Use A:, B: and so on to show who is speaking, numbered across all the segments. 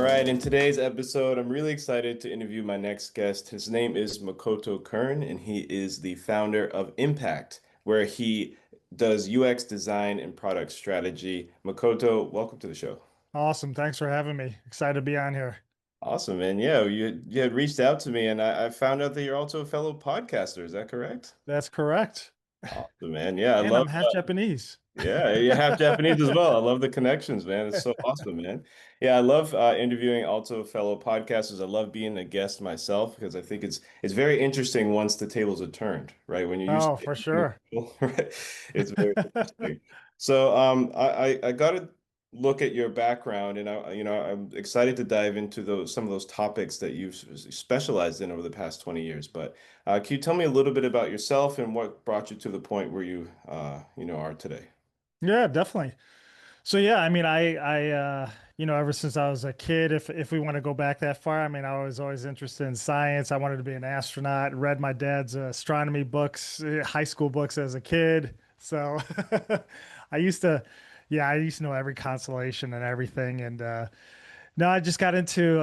A: right, in today's episode, I'm really excited to interview my next guest. His name is Makoto Kern, and he is the founder of Impact, where he does UX design and product strategy. Makoto, welcome to the show.
B: Awesome. Thanks for having me. Excited to be on here.
A: Awesome, man. Yeah, you had reached out to me, and I found out that you're also a fellow podcaster. Is that correct?
B: That's correct.
A: Awesome, man. Yeah, I
B: And
A: love
B: I'm half Japanese.
A: Yeah, you have Japanese as well. I love the connections, man. It's so awesome, man. Yeah, I love interviewing also fellow podcasters. I love being a guest myself because I think it's very interesting once the tables are turned, right? When you're used
B: Oh,
A: to
B: for
A: interviewing
B: sure.
A: people, right? It's very interesting. So, I got to look at your background, and I'm excited to dive into those some of those topics that you've specialized in over the past 20 years. But can you tell me a little bit about yourself and what brought you to the point where you are today?
B: Yeah, definitely. So yeah, I mean, ever since I was a kid, if we want to go back that far, I mean, I was always interested in science. I wanted to be an astronaut, read my dad's astronomy books, high school books as a kid. So I used to, yeah, I used to know every constellation and everything. And no, I just got into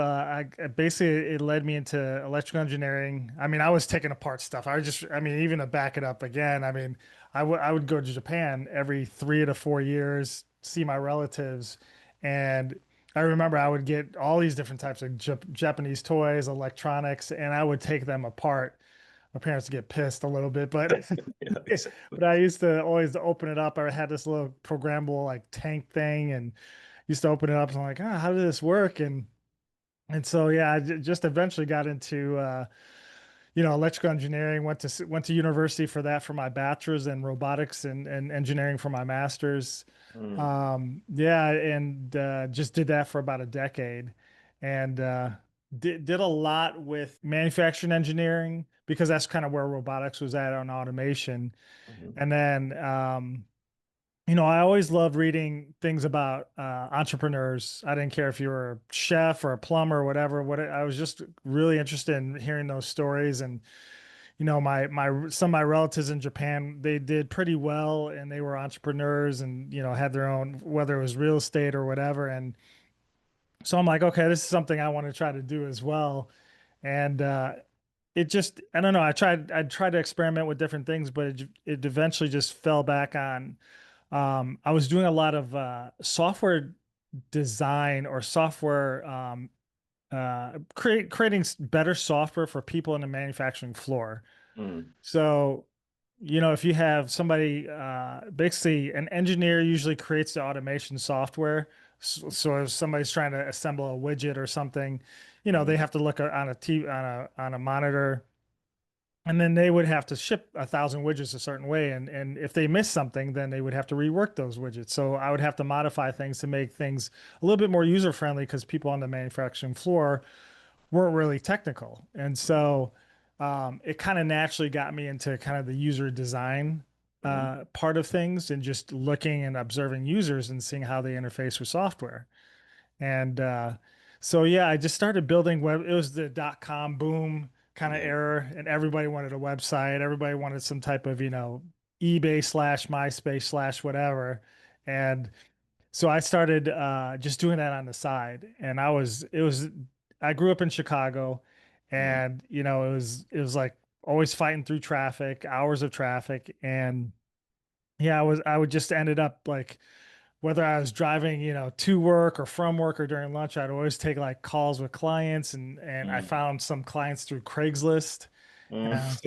B: basically it led me into electrical engineering. I mean, I was taking apart stuff. I mean, even to back it up again, I mean, I would go to Japan every 3 to 4 years, see my relatives, and I remember I would get all these different types of Japanese toys, electronics, and I would take them apart. My parents would get pissed a little bit, but
A: Yes.
B: but I used to always open it up. I had this little programmable like tank thing and used to open it up and I'm like, how did this work? And so yeah, just eventually got into electrical engineering. Went to university for that for my bachelor's and robotics and engineering for my master's.
A: Mm,
B: Yeah, and just did that for about a decade, and did a lot with manufacturing engineering because that's kind of where robotics was at on automation.
A: mhm,
B: And then I always loved reading things about entrepreneurs. I didn't care if you were a chef or a plumber or whatever. I was just really interested in hearing those stories. And my some of my relatives in Japan, they did pretty well, and they were entrepreneurs, and had their own, whether it was real estate or whatever. And so I'm like, okay, this is something I want to try to do as well. And it just, I don't know. I tried to experiment with different things, but it eventually just fell back on. I was doing a lot of software design or software creating better software for people in the manufacturing floor.
A: mm,
B: So, if you have somebody, basically an engineer usually creates the automation software. So if somebody's trying to assemble a widget or something, they
A: mm,
B: have to look on a T on a monitor, and then they would have to ship 1,000 widgets a certain way. And if they miss something, then they would have to rework those widgets. So I would have to modify things to make things a little bit more user friendly because people on the manufacturing floor weren't really technical. And so it kind of naturally got me into kind of the user design
A: mhm,
B: part of things and just looking and observing users and seeing how they interface with software. And so yeah, I just started building web. It was the .com boom kind of
A: yeah,
B: era, and everybody wanted a website. Everybody wanted some type of, eBay slash MySpace slash whatever. And so I started just doing that on the side. And I grew up in Chicago,
A: mm,
B: and it was like always fighting through traffic, hours of traffic. And yeah, I would just ended up like, whether I was driving, to work or from work or during lunch, I'd always take like calls with clients, and I
A: mm,
B: found some clients through Craigslist,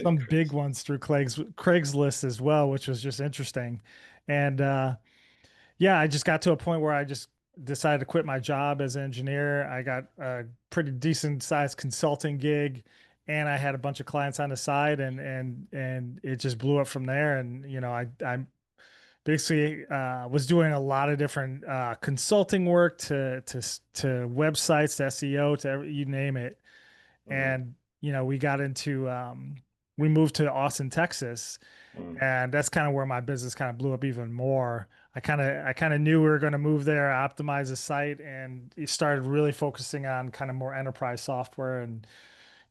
B: some
A: mm.
B: big ones through Craigslist as well, which was just interesting. And yeah, I just got to a point where I just decided to quit my job as an engineer. I got a pretty decent sized consulting gig, and I had a bunch of clients on the side, and it just blew up from there. And I basically was doing a lot of different consulting work to websites, to SEO, you name it.
A: Mhm,
B: And we got into we moved to Austin, Texas,
A: mm,
B: and that's kind of where my business kind of blew up even more. I kind of knew we were going to move there, optimize the site, and it started really focusing on kind of more enterprise software. And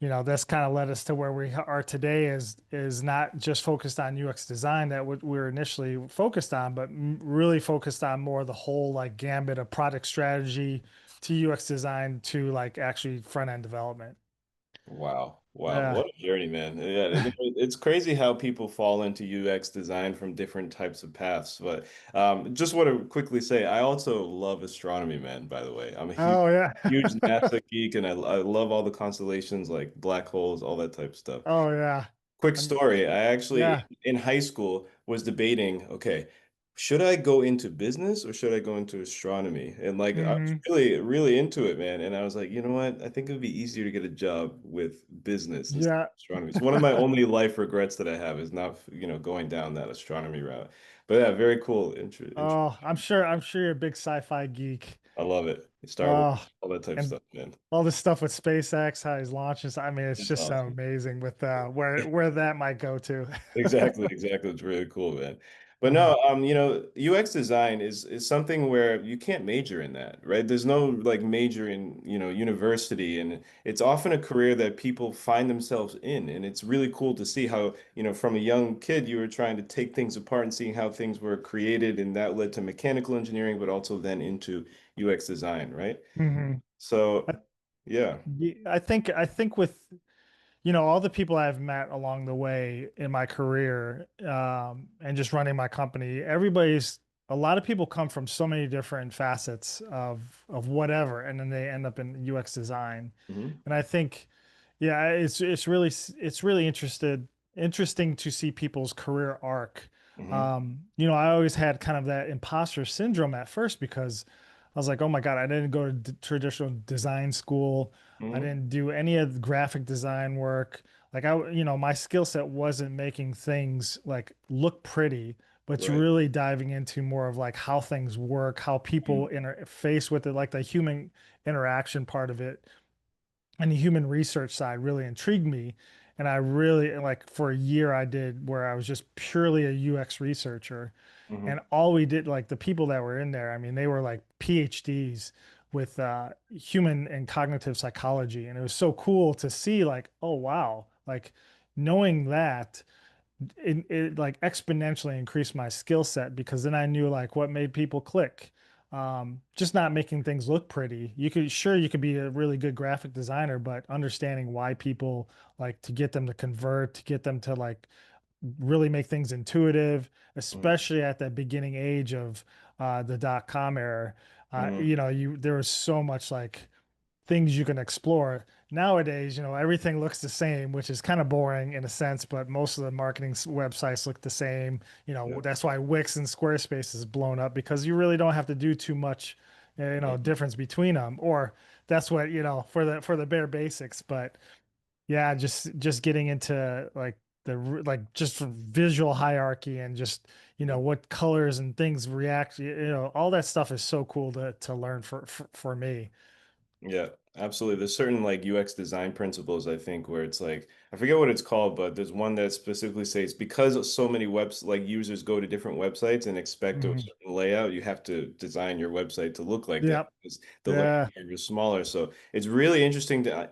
B: that's kind of led us to where we are today, is not just focused on UX design that we were initially focused on, but really focused on more the whole like gambit of product strategy, to UX design to like actually front end development.
A: Wow. Wow.
B: Yeah.
A: What a journey, man. Yeah, it's crazy how people fall into UX design from different types of paths. But just want to quickly say, I also love astronomy, man, by the way. I'm a
B: Oh yeah.
A: huge NASA geek and I love all the constellations like black holes, all that type of stuff.
B: Oh yeah.
A: Quick
B: I'm
A: story. I
B: yeah.
A: actually, in high school, was debating, okay, should I go into business or should I go into astronomy? And like, I was
B: Hmm.
A: really, really into it, man. And I was like, you know what? I think it would be easier to get a job with business instead
B: Yeah.
A: of astronomy. It's one of my only life regrets that I have is not, going down that astronomy route. But yeah, very cool.
B: Oh, I'm sure you're a big sci-fi geek.
A: I love it. Star Wars,
B: Oh,
A: all that type of
B: and
A: stuff, man.
B: all this stuff with SpaceX, how he's launching. I mean, it's
A: It's
B: just so
A: awesome.
B: amazing with where that might go to.
A: Exactly, exactly. It's really cool, man. But
B: Mhm.
A: no, UX design is something where you can't major in that, right? There's no like major in, university, and it's often a career that people find themselves in. And it's really cool to see how, from a young kid, you were trying to take things apart and seeing how things were created, and that led to mechanical engineering, but also then into UX design, right?
B: Mhm.
A: So, yeah.
B: I think with all the people I've met along the way in my career, and just running my company, a lot of people come from so many different facets of whatever, and then they end up in UX design.
A: Hmm.
B: And I think, yeah, it's really interesting to see people's career arc.
A: Hmm.
B: I always had kind of that imposter syndrome at first because I was like, oh my God, I didn't go to traditional design school. I
A: Hmm.
B: didn't do any of the graphic design work. Like my skill set wasn't making things like look pretty, but you're
A: Right.
B: really diving into more of like how things work, how people interface with it, like the human interaction part of it and the human research side really intrigued me. And I really like for a year I did where I was just purely a UX researcher.
A: Hmm.
B: And all we did, like the people that were in there, I mean, they were like PhDs with human and cognitive psychology. And it was so cool to see, like, oh, wow, like knowing that it like exponentially increased my skill set because then I knew like what made people click. Just not making things look pretty. You could be a really good graphic designer, but understanding why people like to get them to convert, to get them to like really make things intuitive, especially at that beginning age of the dot-com era.
A: Hmm.
B: There was so much like things you can explore. Nowadays, everything looks the same, which is kind of boring in a sense, but most of the marketing websites look the same.
A: Yeah.
B: That's why Wix and Squarespace is blown up because you really don't have to do too much,
A: Mhm.
B: difference between them. Or that's what, for the bare basics. But yeah, just getting into like like just visual hierarchy and just,
A: Yeah.
B: what colors and things react, all that stuff is so cool to learn for me.
A: Yeah, absolutely. There's certain like UX design principles, I think, where it's like, I forget what it's called, but there's one that specifically says because so many webs like users go to different websites and expect a
B: Hmm.
A: certain layout, you have to design your website to look like that
B: Yep.
A: because the layout
B: Yeah.
A: is smaller. So it's really interesting to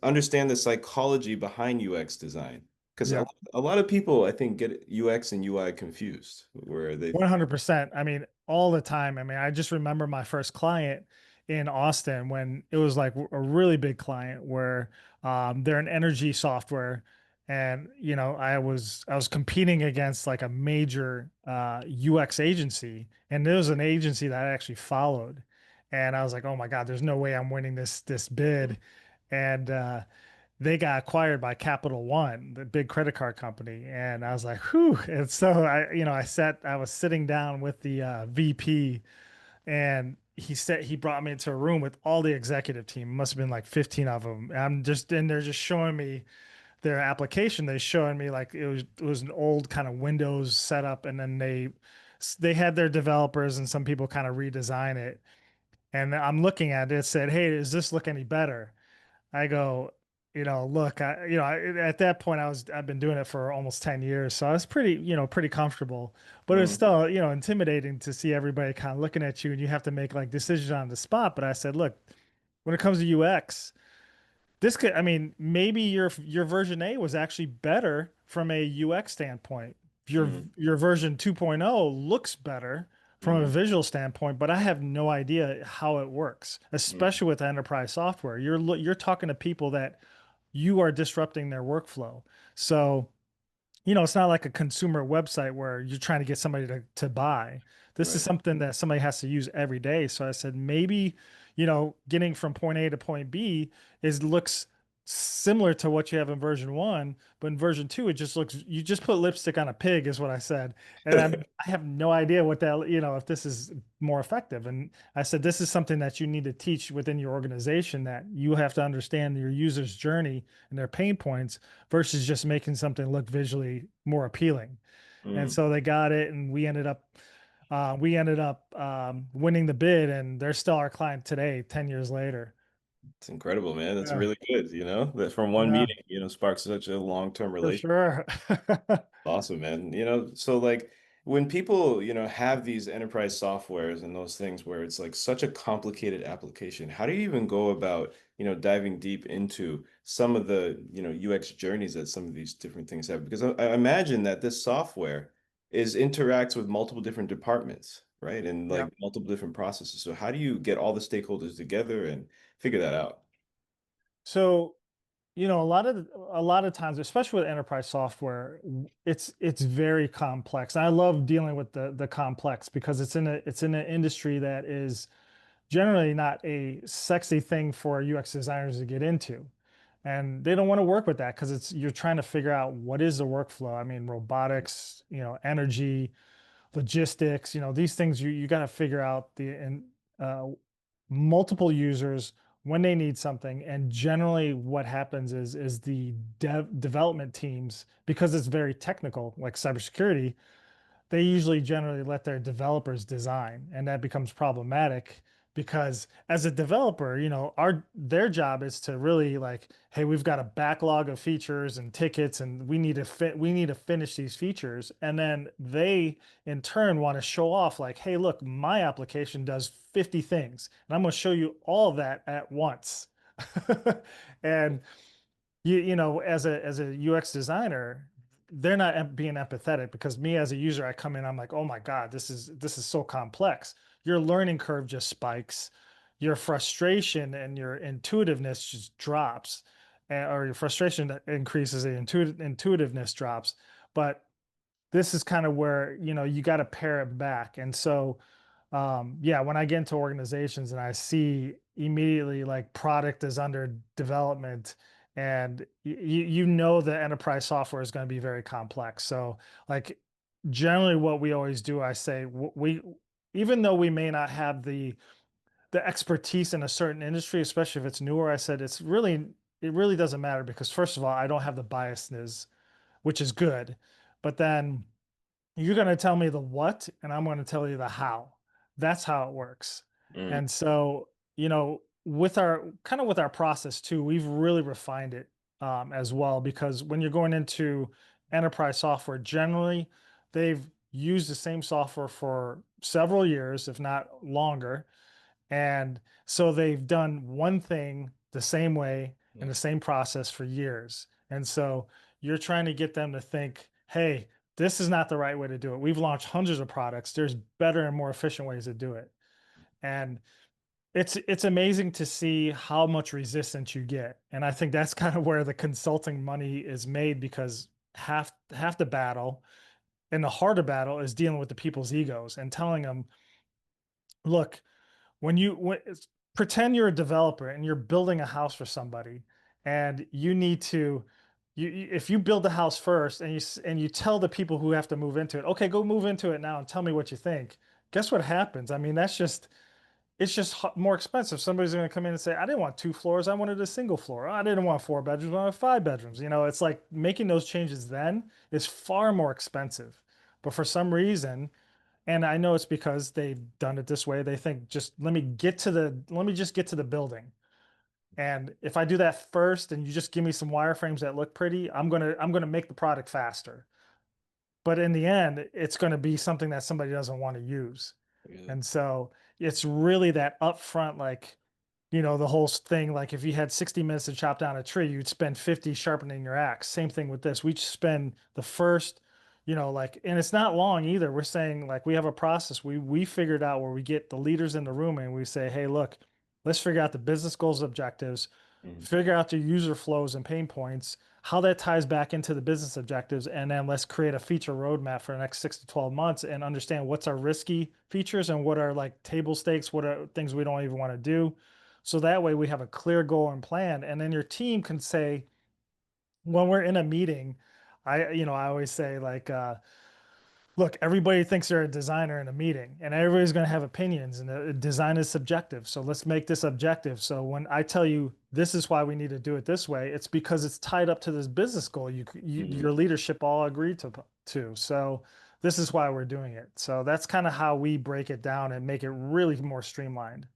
A: understand the psychology behind UX design. Because
B: Yep.
A: a lot of people, I think, get UX and UI confused, where they,
B: 100%. I mean, all the time. I mean, I just remember my first client in Austin when it was like a really big client where they're an energy software. And, I was competing against like a major UX agency. And there was an agency that I actually followed. And I was like, oh my God, there's no way I'm winning this bid. And they got acquired by Capital One, the big credit card company. And I was like, whew. And so I was sitting down with the VP and he brought me into a room with all the executive team. It must have been like 15 of them. I'm just in there just showing me their application. They showing me like it was an old kind of Windows setup. And then they had their developers and some people kind of redesign it. And I'm looking at it, it said, hey, does this look any better? I go, look, at that point I've been doing it for almost 10 years. So I was pretty comfortable, but it's
A: Mhm.
B: still, intimidating to see everybody kind of looking at you and you have to make like decisions on the spot. But I said, look, when it comes to UX, I mean, maybe your version A was actually better from a UX standpoint. Your
A: Mhm.
B: your version 2.0 looks better, from a visual standpoint, but I have no idea how it works,
A: Mm.
B: especially with enterprise software. You're talking to people that you are disrupting their workflow. So, it's not like a consumer website where you're trying to get somebody to buy. This is
A: Right.
B: something that somebody has to use every day. So I said, maybe, getting from point A to point B looks similar to what you have in version one, but in version two, it just looks, you just put lipstick on a pig, is what I said. And I have no idea what that, if this is more effective. And I said, this is something that you need to teach within your organization, that you have to understand your user's journey and their pain points versus just making something look visually more appealing. And
A: Mm.
B: so they got it, and we ended up winning the bid, and they're still our client today, 10 years later.
A: It's incredible, man. That's
B: Yeah,
A: really good, that from one
B: yeah,
A: meeting, sparks such a long-term
B: for
A: relationship.
B: sure.
A: Awesome, man. So like when people, have these enterprise softwares and those things where it's like such a complicated application, how do you even go about, diving deep into some of the, UX journeys that some of these different things have? Because I imagine that this software interacts with multiple different departments, right? And
B: Yeah.
A: like multiple different processes. So how do you get all the stakeholders together and figure that out?
B: So, a lot of times, especially with enterprise software, it's very complex. I love dealing with the complex because it's in an industry that is generally not a sexy thing for UX designers to get into. And they don't want to work with that because you're trying to figure out what is the workflow. I mean, robotics, energy, logistics, these things you got to figure out uh, multiple users when they need something. And generally what happens is the development teams, because it's very technical, like cybersecurity, they usually generally let their developers design, and that becomes problematic because as a developer, their job is to really like, hey, we've got a backlog of features and tickets, and we need to finish these features. And then they in turn want to show off like, hey, look, my application does 50 things, and I'm going to show you all of that at once. And as a UX designer, they're not being empathetic, because me as a user, I come in, I'm like, oh my God, this is so complex. Your learning curve just spikes, your frustration and your intuitiveness just drops, or your frustration increases, the intuitiveness drops. But this is kind of where, you got to pare it back. And so, yeah, when I get into organizations and I see immediately like product is under development, and the enterprise software is going to be very complex. So like generally what we always do, I say we, even though we may not have the expertise in a certain industry, especially if it's newer, I said it really doesn't matter, because first of all, I don't have the biasness, which is good. But then you're going to tell me the what, and I'm going to tell you the how. That's how it works.
A: Mm.
B: And so, with our process too, we've really refined it, as well, because when you're going into enterprise software, generally they've used the same software for several years, if not longer. And so they've done one thing the same way and
A: Yeah.
B: the same process for years. And so you're trying to get them to think, hey, this is not the right way to do it. We've launched hundreds of products. There's better and more efficient ways to do it. And it's amazing to see how much resistance you get. And I think that's kind of where the consulting money is made, because half the battle and the harder battle is dealing with the people's egos and telling them, look, when pretend you're a developer and you're building a house for somebody, and you need to if you build the house first, and you tell the people who have to move into it, okay, go move into it now and tell me what you think. Guess what happens? I mean, it's just more expensive. Somebody's going to come in and say, I didn't want 2 floors, I wanted a single floor. I didn't want 4 bedrooms, I wanted 5 bedrooms. It's like making those changes then is far more expensive. But for some reason, and I know it's because they've done it this way, they think, just let me just get to the building. And if I do that first and you just give me some wireframes that look pretty, I'm gonna make the product faster. But in the end, it's going to be something that somebody doesn't want to use.
A: Yeah.
B: And so it's really that upfront, like, the whole thing, like if you had 60 minutes to chop down a tree, you'd spend 50 sharpening your axe. Same thing with this. We spend the first, like, and it's not long either. We're saying like we have a process. We figured out where we get the leaders in the room and we say, hey, look, let's figure out the business goals, objectives,
A: Mhm.
B: figure out the user flows and pain points, how that ties back into the business objectives, and then let's create a feature roadmap for the next 6 to 12 months and understand what's our risky features and what are like table stakes, what are things we don't even want to do. So that way we have a clear goal and plan. And then your team can say, when we're in a meeting, I always say like, look, everybody thinks they're a designer in a meeting and everybody's going to have opinions and design is subjective. So let's make this objective. So when I tell you this is why we need to do it this way, it's because it's tied up to this business goal
A: Mhm.
B: your leadership all agreed to. So this is why we're doing it. So that's kind of how we break it down and make it really more streamlined.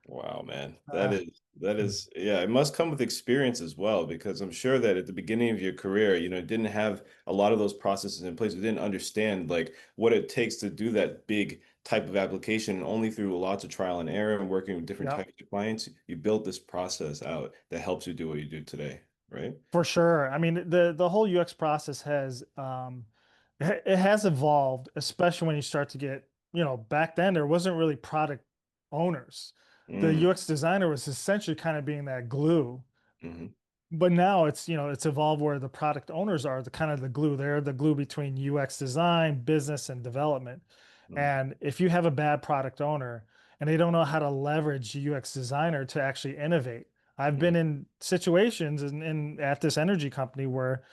A: Wow, man.
B: Uh,
A: That is, yeah, it must come with experience as well, because I'm sure that at the beginning of your career, didn't have a lot of those processes in place. You didn't understand like what it takes to do that big type of application. And only through lots of trial and error and working with different
B: yeah.
A: types of clients, you built this process out that helps you do what you do today, right?
B: For sure. I mean, the whole UX process has it has evolved, especially when you start to get, back then there wasn't really product owners. The
A: Mm,
B: UX designer was essentially kind of being that glue.
A: hmm
B: But now it's evolved where the product owners are the kind of the glue. They're the glue between UX design, business, and development.
A: mm,
B: And if you have a bad product owner and they don't know how to leverage UX designer to actually innovate, I've been
A: mm,
B: in situations in at this energy company where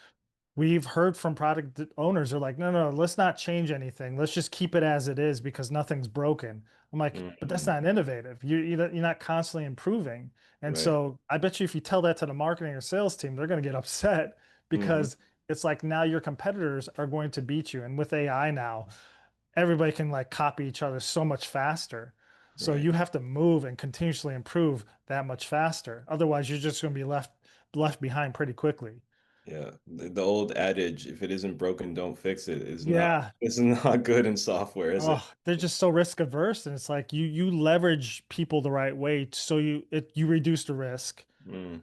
B: we've heard from product owners are like, no, no, let's not change anything. Let's just keep it as it is because nothing's broken. I'm like, but that's
A: mm,
B: not innovative. You're not constantly improving. And
A: right.
B: so I bet you if you tell that to the marketing or sales team, they're going to get upset
A: hmm
B: because it's like now your competitors are going to beat you. And with AI now, everybody can like copy each other so much faster. So
A: Right.
B: you have to move and continuously improve that much faster. Otherwise, you're just going to be left behind pretty quickly.
A: Yeah. The old adage, if it isn't broken, don't fix it, is not,
B: Yeah,
A: it's not good in software, is it?
B: oh, they're just so risk averse, and it's like you leverage people the right way, so you reduce the risk.
A: Mm.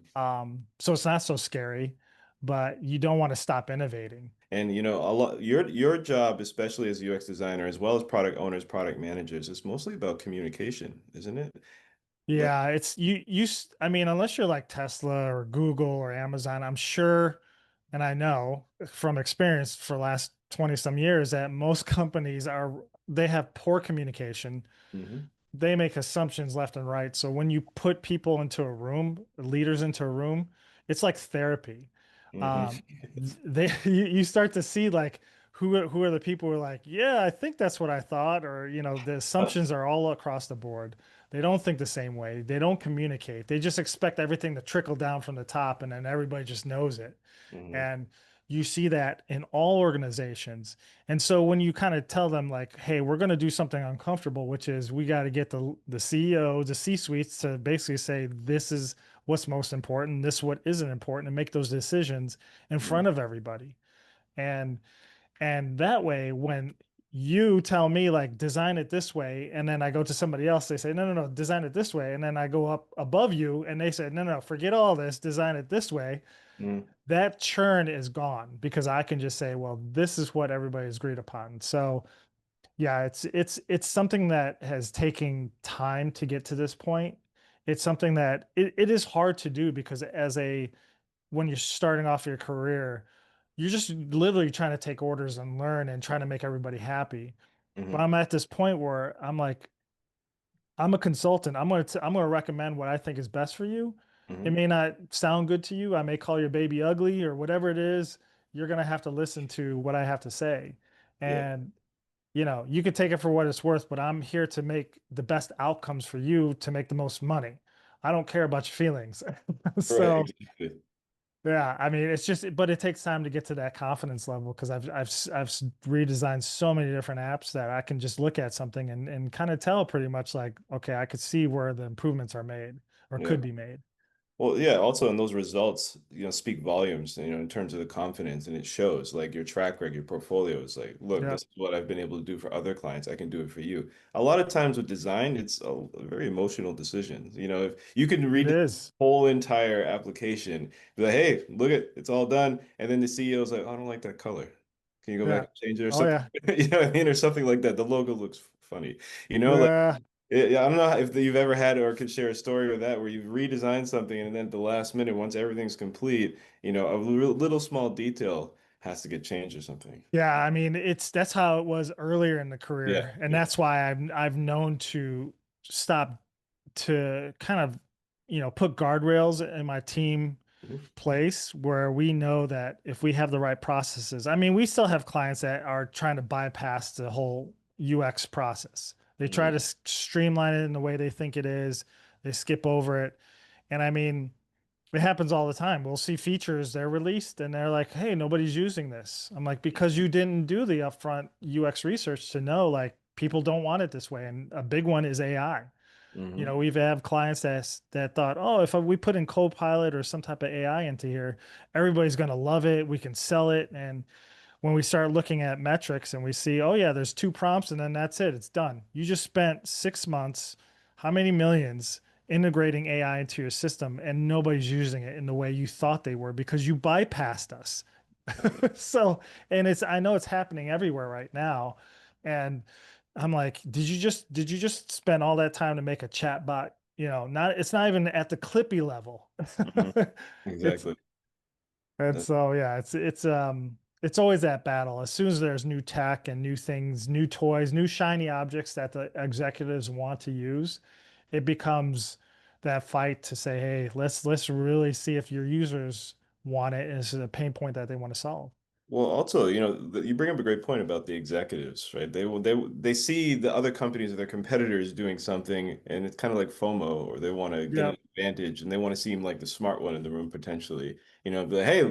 B: So it's not so scary, but you don't want to stop innovating.
A: And a lot your job, especially as UX designer, as well as product owners, product managers, is mostly about communication, isn't it? Like,
B: Yeah, it's I mean, unless you're like Tesla or Google or Amazon, I'm sure, and I know from experience for the last 20 some years that most companies they have poor communication.
A: hmm
B: They make assumptions left and right. So when you put people into a room, leaders into a room, it's like therapy.
A: hmm
B: Um, they you start to see like who are the people who are like, yeah, I think that's what I thought, or the assumptions are all across the board. They don't think the same way. They don't communicate. They just expect everything to trickle down from the top, and then everybody just knows it.
A: hmm
B: And you see that in all organizations. And so when you kind of tell them like, hey, we're going to do something uncomfortable, which is we got to get the CEO, the C-suites to basically say this is what's most important, this what isn't important, and make those decisions in front of everybody. And that way, when you tell me like design it this way, and then I go to somebody else, they say, no, no, no, design it this way. And then I go up above you and they say, no, no, forget all this, design it this way.
A: hmm
B: That churn is gone because I can just say, well, this is what everybody's agreed upon. So yeah, it's something that has taken time to get to this point. It's something that it is hard to do because when you're starting off your career, you're just literally trying to take orders and learn and trying to make everybody happy. But
A: hmm
B: I'm at this point where I'm like, I'm a consultant. I'm going to recommend what I think is best for you. It
A: hmm
B: may not sound good to you. I may call your baby ugly or whatever it is. You're going to have to listen to what I have to say.
A: Yeah.
B: And you could take it for what it's worth, but I'm here to make the best outcomes for you to make the most money. I don't care about your feelings.
A: Right.
B: So,
A: Exactly.
B: yeah, I mean, but it takes time to get to that confidence level because I've redesigned so many different apps that I can just look at something and kind of tell pretty much like, okay, I could see where the improvements are made or
A: Yeah.
B: could be made.
A: Well, yeah, also in those results, speak volumes, in terms of the confidence, and it shows like your track record, your portfolio is like, look,
B: Yeah,
A: this is what I've been able to do for other clients. I can do it for you. A lot of times with design, it's a very emotional decision. If you can
B: it
A: read the
B: is.
A: whole entire application, be like, hey, look it's all done. And then the CEO's like, "Oh, I don't like that color." Can you go back
B: Yeah.
A: and change it or
B: Oh
A: something?
B: yeah.
A: You know what I mean? Or something like that. The logo looks funny. You know, like
B: Yeah.
A: yeah, I don't know if you've ever had or could share a story with that where you've redesigned something and then at the last minute, once everything's complete, a little small detail has to get changed or something.
B: Yeah, I mean, that's how it was earlier in the
A: Yeah.
B: career, and
A: Yeah.
B: that's why I've known to stop to kind of, put guardrails in my team
A: Mhm.
B: place where we know that if we have the right processes, I mean, we still have clients that are trying to bypass the whole UX process. They try
A: Mhm.
B: to streamline it in the way they think it is. They skip over it. And I mean, it happens all the time. We'll see features they're released and they're like, hey, nobody's using this. I'm like, because you didn't do the upfront UX research to know like people don't want it this way. And a big one is AI.
A: Mhm.
B: We've had clients that thought, oh, if we put in Copilot or some type of AI into here, everybody's going to love it. We can sell it. And when we start looking at metrics and we see, oh yeah, there's two prompts and then that's it, it's done. You just spent 6 months, how many millions integrating AI into your system and nobody's using it in the way you thought they were because you bypassed us. So, and I know it's happening everywhere right now. And I'm like, did you just spend all that time to make a chat bot? It's not even at the Clippy level.
A: Mhm.
B: It's
A: Exactly.
B: and
A: That-
B: so yeah, it's always that battle. As soon as there's new tech and new things, new toys, new shiny objects that the executives want to use, it becomes that fight to say, hey, let's really see if your users want it and this is a pain point that they want to solve.
A: Well, also, you bring up a great point about the executives, right? They see the other companies or their competitors doing something, and it's kind of like FOMO, or they want to get an
B: Yep,
A: advantage, and they want to seem like the smart one in the room potentially. But hey,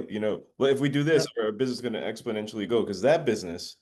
A: well, if we do this,
B: yep,
A: our business is going to exponentially go because that business,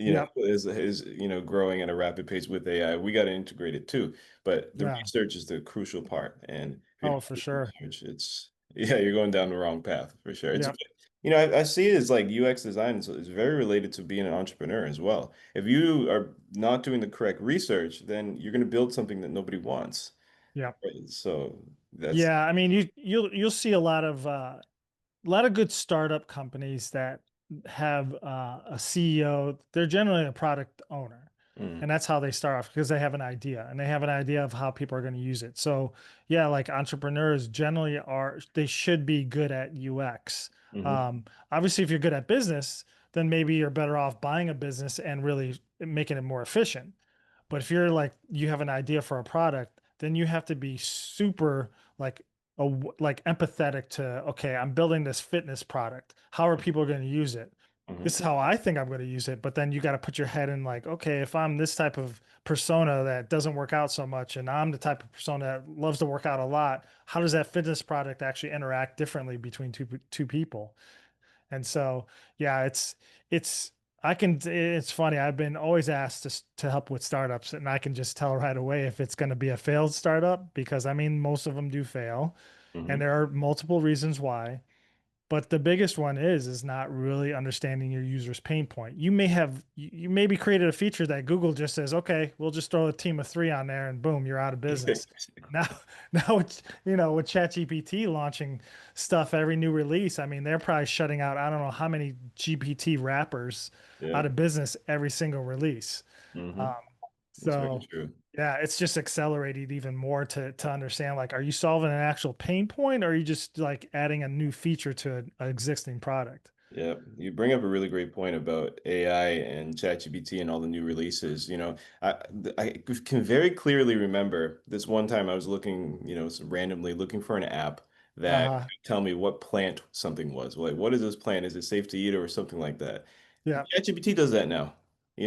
B: yep,
A: is growing at a rapid pace with AI. We got to integrate it too. But the
B: yeah.
A: research is the crucial part, and if you
B: Oh,
A: don't
B: for
A: do
B: sure.
A: research, yeah, you're going down the wrong path for sure. It's
B: Yep,
A: I see it as like UX design is very related to being an entrepreneur as well. If you are not doing the correct research, then you're going to build something that nobody wants.
B: yep.
A: Right? So that's
B: Yeah, I mean, you'll see a lot of good startup companies that have a CEO. They're generally a product owner,
A: mm,
B: and that's how they start off because they have an idea and they have an idea of how people are going to use it. So yeah, like entrepreneurs generally they should be good at UX.
A: hmm
B: Obviously, if you're good at business, then maybe you're better off buying a business and really making it more efficient. But if you're like you have an idea for a product, then you have to be super like like empathetic to, okay, I'm building this fitness product. How are people going to use it?
A: hmm
B: This is how I think I'm going to use it. But then you got to put your head in like, okay, if I'm this type of persona that doesn't work out so much, and I'm the type of persona that loves to work out a lot, how does that fitness product actually interact differently between two people? And so, yeah, it's it's funny. I've been always asked to help with startups, and I can just tell right away if it's going to be a failed startup because I mean most of them do fail, and
A: hmm
B: there are multiple reasons why. But the biggest one is not really understanding your user's pain point. You maybe created a feature that Google just says, okay, we'll just throw a team of three on there and boom, you're out of business. Now, now with ChatGPT launching stuff every new release, I mean, they're probably shutting out, I don't know how many GPT wrappers
A: Yeah.
B: out of business every single release.
A: hmm
B: Um,
A: That's very
B: so
A: true.
B: yeah, it's just accelerated even more to understand like, are you solving an actual pain point or are you just like adding a new feature to an existing product?
A: Yeah, you bring up a really great point about AI and ChatGPT and all the new releases. I can very clearly remember this one time I was looking, randomly looking for an app that
B: Uh-huh.
A: could tell me what plant something was. Like, what is this plant? Is it safe to eat or something like that?
B: Yeah.
A: ChatGPT does that now.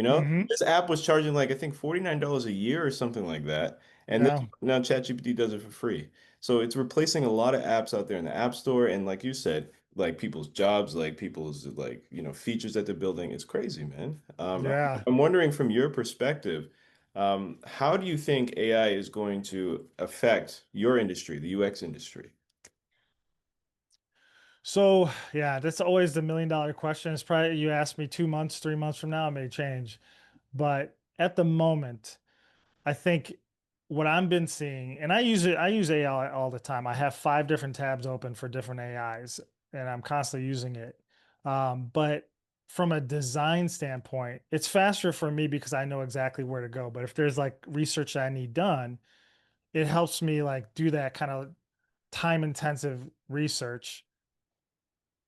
B: Hmm.
A: This app was charging like I think $49 a year or something like that, and then
B: Yeah.
A: now ChatGPT does it for free. So it's replacing a lot of apps out there in the App Store, and like you said, like people's jobs, like people's like features that they're building. It's crazy, man.
B: Yeah.
A: I'm wondering from your perspective, how do you think AI is going to affect your industry, the UX industry?
B: So yeah, that's always the $1 million question. It's probably you ask me 2 months, 3 months from now, it may change. But at the moment, I think what I've been seeing, and I use AI all the time. I have 5 different tabs open for different AIs, and I'm constantly using it. But from a design standpoint, it's faster for me because I know exactly where to go. But if there's like research that I need done, it helps me like do that kind of time intensive research,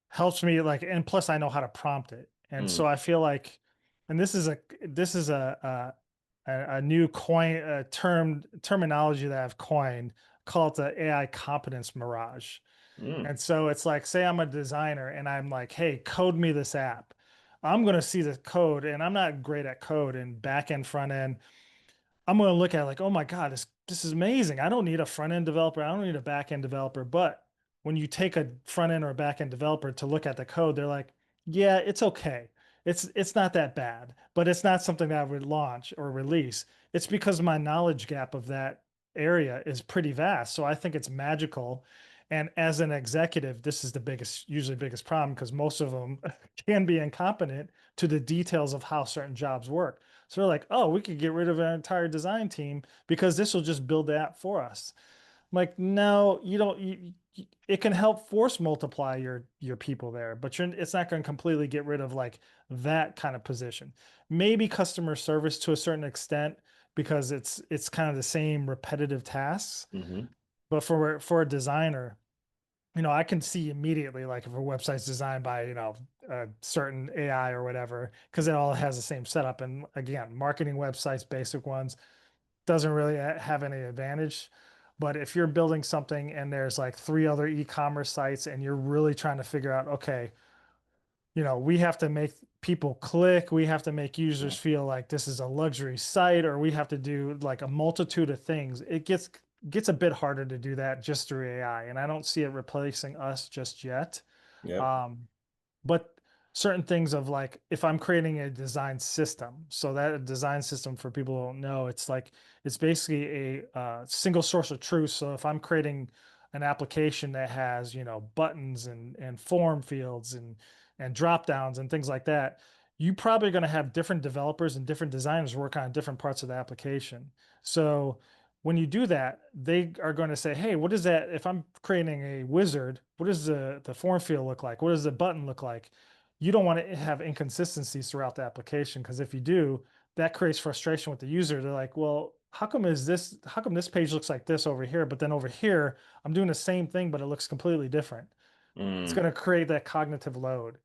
B: helps me like, and plus I know how to prompt it. And
A: Mm,
B: so I feel like, and this is a new coin terminology that I've coined, called the AI competence mirage.
A: mm,
B: And so it's like, say I'm a designer and I'm like, hey, code me this app. I'm going to see the code and I'm not great at code and back end, front end. I'm going to look at it like, oh my God, this is amazing. I don't need a front end developer. I don't need a back end developer. But when you take a front end or a back end developer to look at the code, they're like, yeah, it's okay. It's not that bad, but it's not something that I would launch or release. It's because my knowledge gap of that area is pretty vast. So I think it's magical. And as an executive, this is the usually biggest problem because most of them can be incompetent to the details of how certain jobs work. So they're like, oh, we could get rid of our entire design team because this will just build the app for us. I'm like, no, you don't. It can help force multiply your people there, but it's not going to completely get rid of like that kind of position. Maybe customer service to a certain extent because it's kind of the same repetitive tasks.
A: hmm
B: But for a designer, I can see immediately like if a website's designed by, a certain AI or whatever, because it all has the same setup. And again, marketing websites, basic ones, doesn't really have any advantage. But if you're building something and there's like three other e-commerce sites and you're really trying to figure out, okay, we have to make people click, we have to make users feel like this is a luxury site, or we have to do like a multitude of things, it gets a bit harder to do that just through AI. And I don't see it replacing us just yet.
A: Yep.
B: But certain things of like if I'm creating a design system, so that a design system for people who don't know, it's like it's basically a single source of truth. So if I'm creating an application that has buttons and form fields and drop downs and things like that, you probably going to have different developers and different designers work on different parts of the application. So when you do that, they are going to say, hey, what is that? If I'm creating a wizard, what does the form field look like? What does the button look like? You don't want to have inconsistencies throughout the application because if you do, that creates frustration with the user. They're like, well, how come this page looks like this over here, but then over here, I'm doing the same thing, but it looks completely different. It's
A: Mm,
B: going to create that cognitive load.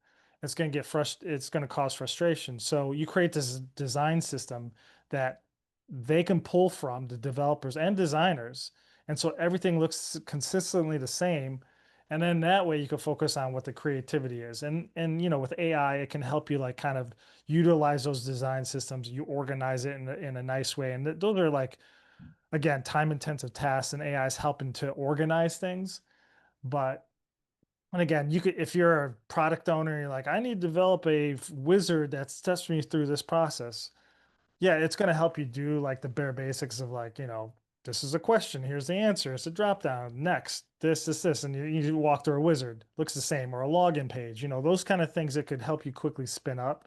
B: It's going to cause frustration. So you create this design system that they can pull from, the developers and designers. And so everything looks consistently the same. And then that way you can focus on what the creativity is. And with AI, it can help you like kind of utilize those design systems. You organize it in a nice way. And those are like, again, time intensive tasks, and AI is helping to organize things. But and again, you could, if you're a product owner, you're like, I need to develop a wizard that steps me through this process. Yeah, it's going to help you do like the bare basics of like, this is a question. Here's the answer. It's a drop down. Next, this. And you walk through a wizard. Looks the same, or a login page, those kind of things that could help you quickly spin up.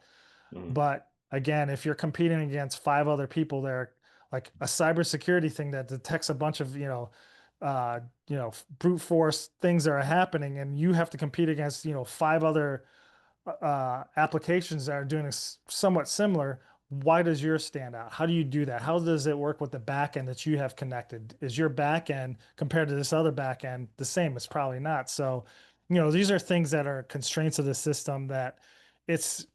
A: mm,
B: But again, if you're competing against five other people there, like a cybersecurity thing that detects a bunch of, uh, brute force things that are happening, and you have to compete against, five other applications that are doing somewhat similar. Why does yours stand out? How do you do that? How does it work with the back end that you have connected? Is your back end compared to this other back end the same? It's probably not. So, these are things that are constraints of the system that it's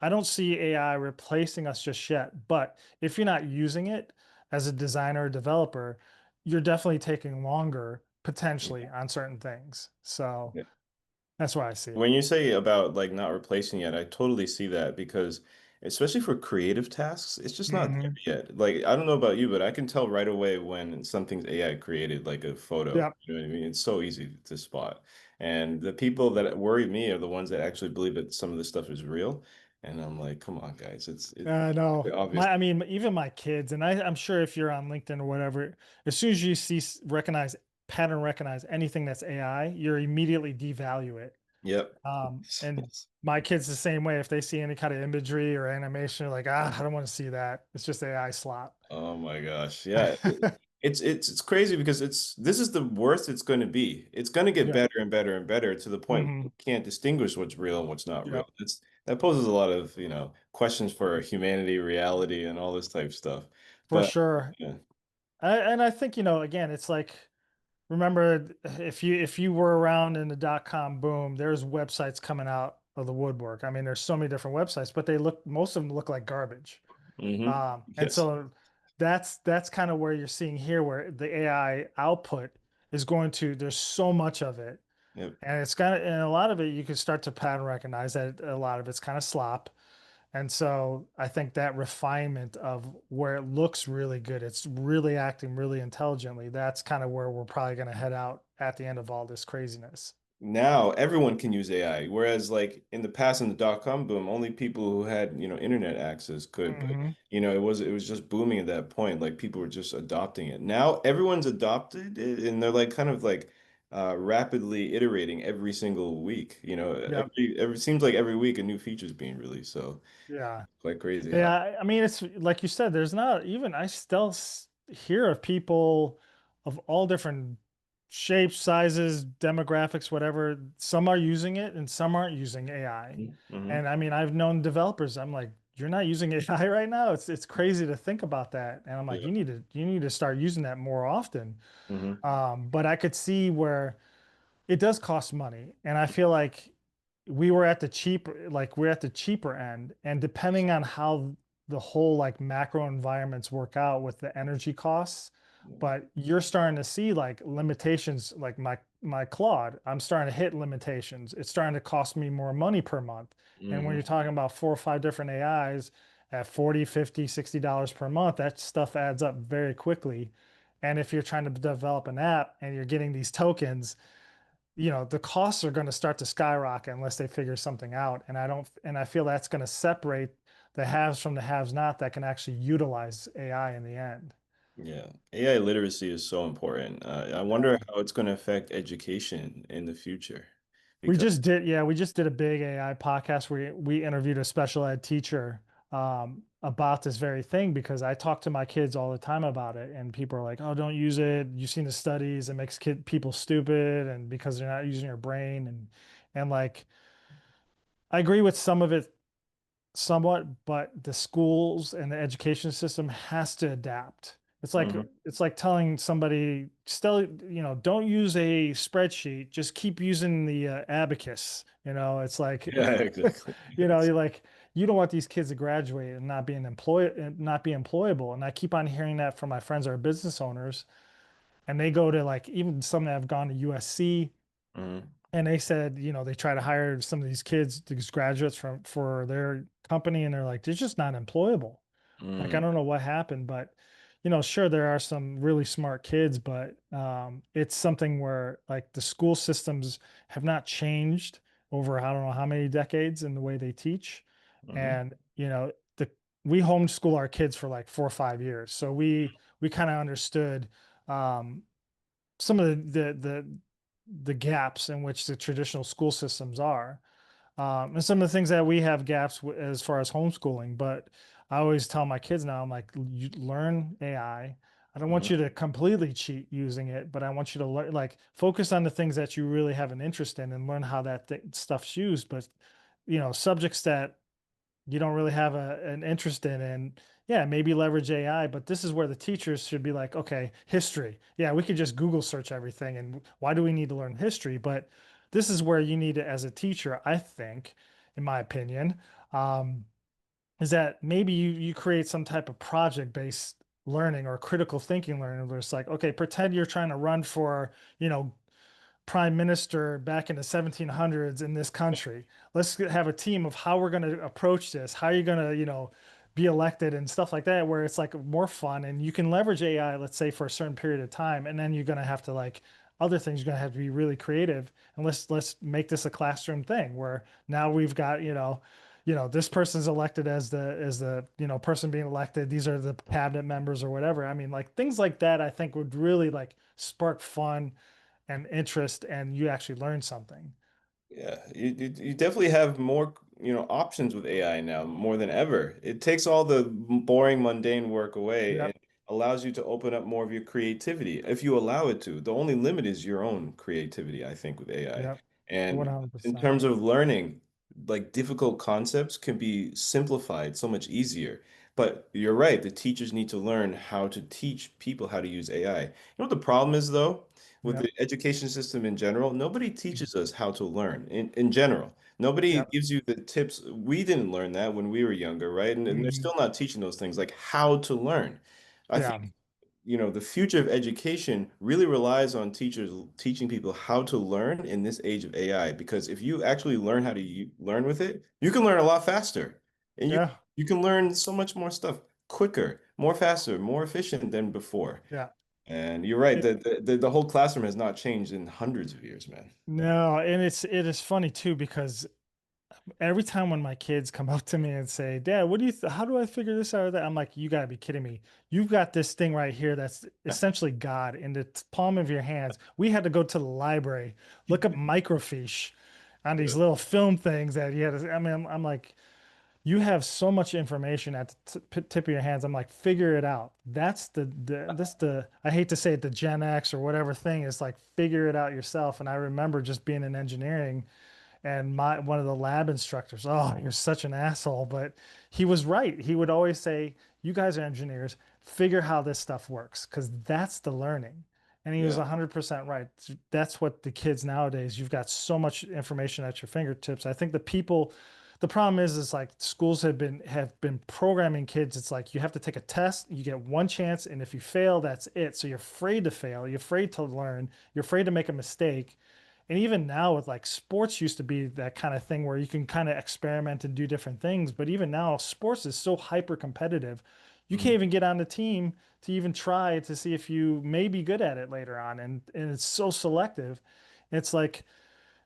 B: I don't see AI replacing us just yet, but if you're not using it as a designer or developer, you're definitely taking longer potentially
A: yeah.
B: on certain things. So
A: Yeah.
B: that's why I see it.
A: When you say about like not replacing it, I totally see that because especially for creative tasks, it's just not there
B: Hmm.
A: yet. Like I don't know about you, but I can tell right away when something's AI created, like a photo.
B: Yep.
A: You know what I mean? It's so easy to spot. And the people that worry me are the ones that actually believe that some of this stuff is real. And I'm like, come on, guys, it's
B: No,
A: obvious.
B: I mean, even my kids, and I'm sure if you're on LinkedIn or whatever, as soon as you see pattern recognize anything that's AI, you're immediately devalue it.
A: Yep.
B: And my kids the same way. If they see any kind of imagery or animation, they're like, I don't want to see that. It's just AI slop.
A: Oh my gosh. Yeah. It's crazy because this is the worst it's going to be. It's going to get
B: Yeah.
A: better and better and better to the point where
B: Hmm.
A: you can't distinguish what's real and what's not real.
B: Yep.
A: that poses a lot of, questions for humanity, reality, and all this type of stuff.
B: For
A: But
B: sure.
A: yeah.
B: And I think, again, it's like, remember, if you were around in the dot-com boom, there's websites coming out of the woodwork. I mean, there's so many different websites, but most of them look like garbage. And
A: Yes.
B: so that's kind of where you're seeing here, where the AI output is going to, there's so much of it.
A: Yep.
B: And it's kind of, and a lot of it, you can start to pattern recognize that a lot of it's kind of slop. And so I think that refinement of where it looks really good, it's really acting really intelligently. That's kind of where we're probably going to head out at the end of all this craziness.
A: Now everyone can use AI, whereas like in the past in the dot-com boom, only people who had, internet access could. But
B: Hmm.
A: it was just booming at that point. Like people were just adopting it. Now everyone's adopted it, and they're like kind of like rapidly iterating every single week.
B: Yep.
A: Every seems like every week a new feature is being released. So
B: Yeah.
A: quite crazy
B: Yeah.
A: how.
B: I mean, it's like you said, there's not even, I still hear of people of all different shapes, sizes, demographics, whatever. Some are using it and some aren't using AI.
A: Mm-hmm.
B: And I mean, I've known developers, I'm like, you're not using AI right now. It's crazy to think about that. And I'm like,
A: Yeah.
B: you need to start using that more often.
A: Hmm.
B: But I could see where it does cost money. And I feel like we're at the cheaper end. And depending on how the whole like macro environments work out with the energy costs, but you're starting to see like limitations, like my Claude, I'm starting to hit limitations. It's starting to cost me more money per month. And when
A: Hmm.
B: you're talking about 4 or 5 different AIs at 40, 50, $60 per month, that stuff adds up very quickly. And if you're trying to develop an app and you're getting these tokens, the costs are going to start to skyrocket unless they figure something out. And I feel that's going to separate the haves from the haves not that can actually utilize AI in the end.
A: Yeah, AI literacy is so important. I
B: Yeah.
A: wonder how it's going to affect education in the future.
B: We
A: Because
B: just did, yeah, we just did a big AI podcast where we interviewed a special ed teacher about this very thing because I talk to my kids all the time about it, and people are like, "Oh, don't use it. You've seen the studies; it makes people stupid, and because they're not using your brain." And like, I agree with some of it somewhat, but the schools and the education system has to adapt.
A: Mhm.
B: It's like telling somebody still, don't use a spreadsheet, just keep using the abacus. It's like,
A: Yeah, exactly. Yes.
B: you're like, you don't want these kids to graduate and not being employed and not be employable. And I keep on hearing that from my friends that are business owners, and they go to like even some that have gone to USC,
A: Mhm.
B: and they said, they try to hire some of these graduates for their company, and they're like, they're just not employable. Like, I
A: Mm.
B: don't know what happened, but sure, there are some really smart kids, but it's something where like the school systems have not changed over I don't know how many decades in the way they teach.
A: Mhm.
B: And the we homeschool our kids for like 4 or 5 years. So we kind of understood um, some of the gaps in which the traditional school systems are, and some of the things that we have gaps as far as homeschooling. But I always tell my kids now, I'm like, you learn AI. I don't want
A: Mhm.
B: you to completely cheat using it, but I want you to learn, like, focus on the things that you really have an interest in and learn how that stuff's used. But subjects that you don't really have an interest in, and yeah, maybe leverage AI, but this is where the teachers should be like, okay, history, yeah, we could just Google search everything, and why do we need to learn history? But this is where you need to, as a teacher, I think, in my opinion, um, is that maybe you create some type of project based learning or critical thinking learning where it's like, okay, pretend you're trying to run for, prime minister back in the 1700s in this country. Let's have a team of how we're going to approach this. How are you going to, be elected and stuff like that, where it's like more fun and you can leverage AI, let's say for a certain period of time. And then you're going to have to like other things, you're going to have to be really creative. And let's make this a classroom thing where now we've got, this person's elected as the, person being elected. These are the cabinet members or whatever. I mean, like things like that, I think would really like spark fun and interest, and you actually learn something.
A: Yeah, you definitely have more, options with AI now, more than ever. It takes all the boring, mundane work away and
B: Yep.
A: allows you to open up more of your creativity if you allow it to. The only limit is your own creativity, I think, with AI.
B: Yep.
A: And in
B: 100%.
A: terms of learning, like difficult concepts can be simplified so much easier. But you're right, the teachers need to learn how to teach people how to use AI. You know what the problem is though? With
B: Yep.
A: the education system in general, nobody teaches us how to learn in general. Nobody
B: Yep.
A: gives you the tips. We didn't learn that when we were younger, right? And they're
B: Mhm.
A: still not teaching those things like how to learn. I
B: Yeah.
A: think the future of education really relies on teachers teaching people how to learn in this age of AI. Because if you actually learn how to learn with it, you can learn a lot faster, and
B: Yeah.
A: you can learn so much more stuff quicker, more faster, more efficient than before.
B: Yeah.
A: And you're right,
B: It,
A: the whole classroom has not changed in hundreds of years, man.
B: no, and it is funny too because every time when my kids come up to me and say, "Dad, what do you how do I figure this out or that?" I'm like, "You gotta be kidding me. You've got this thing right here that's essentially God in the palm of your hands." We had to go to the library, look up microfiche on these little film things that you had to, I mean, I'm like, you have so much information at the tip of your hands. I'm like, figure it out. That's the I hate to say it, the Gen X or whatever thing is like, figure it out yourself. And I remember just being in engineering and my one of the lab instructors, oh, you're such an asshole, but he was right. He would always say, "You guys are engineers, figure how this stuff works, because that's the learning." And he was
A: Yeah.
B: 100% right. That's what the kids nowadays, you've got so much information at your fingertips. I think the problem is like schools have been programming kids. It's like you have to take a test, you get one chance, and if you fail, that's it. So you're afraid to fail, you're afraid to learn, you're afraid to make a mistake. And even now with like sports used to be that kind of thing where you can kind of experiment and do different things. But even now, sports is so hyper competitive. You can't
A: Mhm.
B: even get on the team to even try to see if you may be good at it later on. And it's so selective. It's like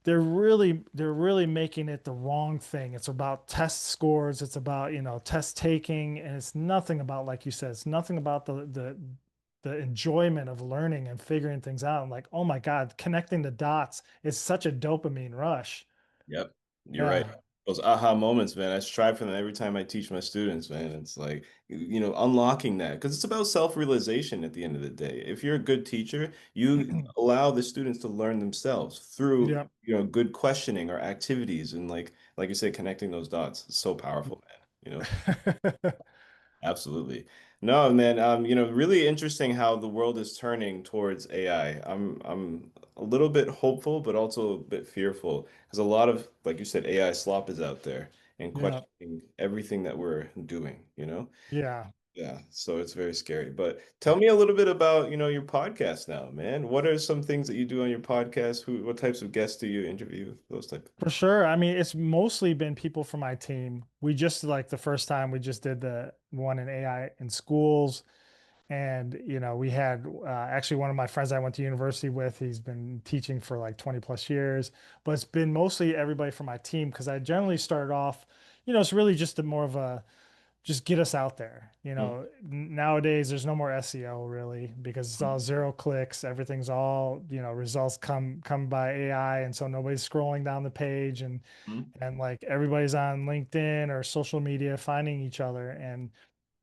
B: they're really making it the wrong thing. It's about test scores, it's about, test taking, and it's nothing about, like you said, it's nothing about the enjoyment of learning and figuring things out. And like, oh my God, connecting the dots is such a dopamine rush.
A: Yep, you're right.
B: Yeah.
A: Those aha moments, man. I strive for them every time I teach my students, man. It's like, unlocking that because it's about self-realization at the end of the day. If you're a good teacher, you allow the students to learn themselves through,
B: Yeah.
A: good questioning or activities and like you said, connecting those dots. It's so powerful, man. Absolutely. No, man, really interesting how the world is turning towards AI. I'm a little bit hopeful, but also a bit fearful because a lot of, like you said, AI slop is out there and
B: Yeah.
A: questioning everything that we're doing?
B: Yeah.
A: Yeah, so it's very scary. But tell me a little bit about, your podcast now, man. What are some things that you do on your podcast? What types of guests do you interview? Those type.
B: For sure. I mean, it's mostly been people from my team. We just like the first time we just did the one in AI in schools. And, we had actually one of my friends I went to university with, he's been teaching for like 20 plus years, but it's been mostly everybody from my team because I generally started off, it's really just more of a just get us out there.
A: Mm,
B: Nowadays there's no more SEO really because it's all zero clicks. Everything's all, results come by AI. And so nobody's scrolling down the page
A: mm,
B: and like everybody's on LinkedIn or social media finding each other. And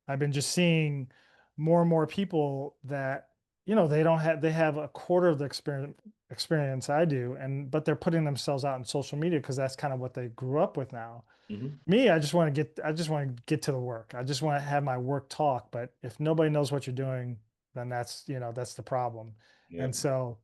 B: I've been just seeing more and more people that, they have a quarter of the experience I do, but they're putting themselves out in social media because that's kind of what they grew up with now.
A: mhm.
B: Me, I just want to get to the work. I just want to have my work talk. But if nobody knows what you're doing, then that's the problem.
A: Yeah.
B: And so,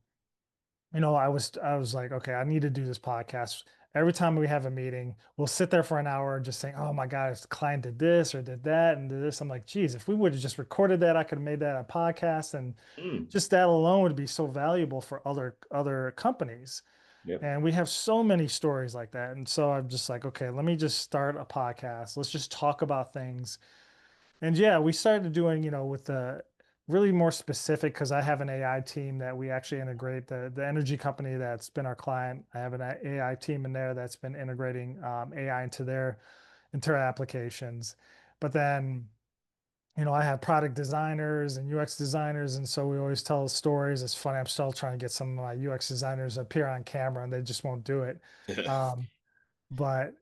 B: I was like, okay, I need to do this podcast. Every time we have a meeting, we'll sit there for an hour just saying, oh my God, this client did this or did that and did this. I'm like, geez, if we would have just recorded that, I could have made that a podcast. And
A: Mm,
B: just that alone would be so valuable for other companies.
A: yep.
B: And we have so many stories like that. And so I'm just like, okay, let me just start a podcast. Let's just talk about things. And yeah, we started doing, with the really more specific because I have an AI team that we actually integrate the energy company that's been our client. I have an AI team in there that's been integrating AI into their applications. But then, I have product designers and UX designers, and so we always tell stories. It's funny. I'm still trying to get some of my UX designers to appear on camera, and they just won't do it. Um, but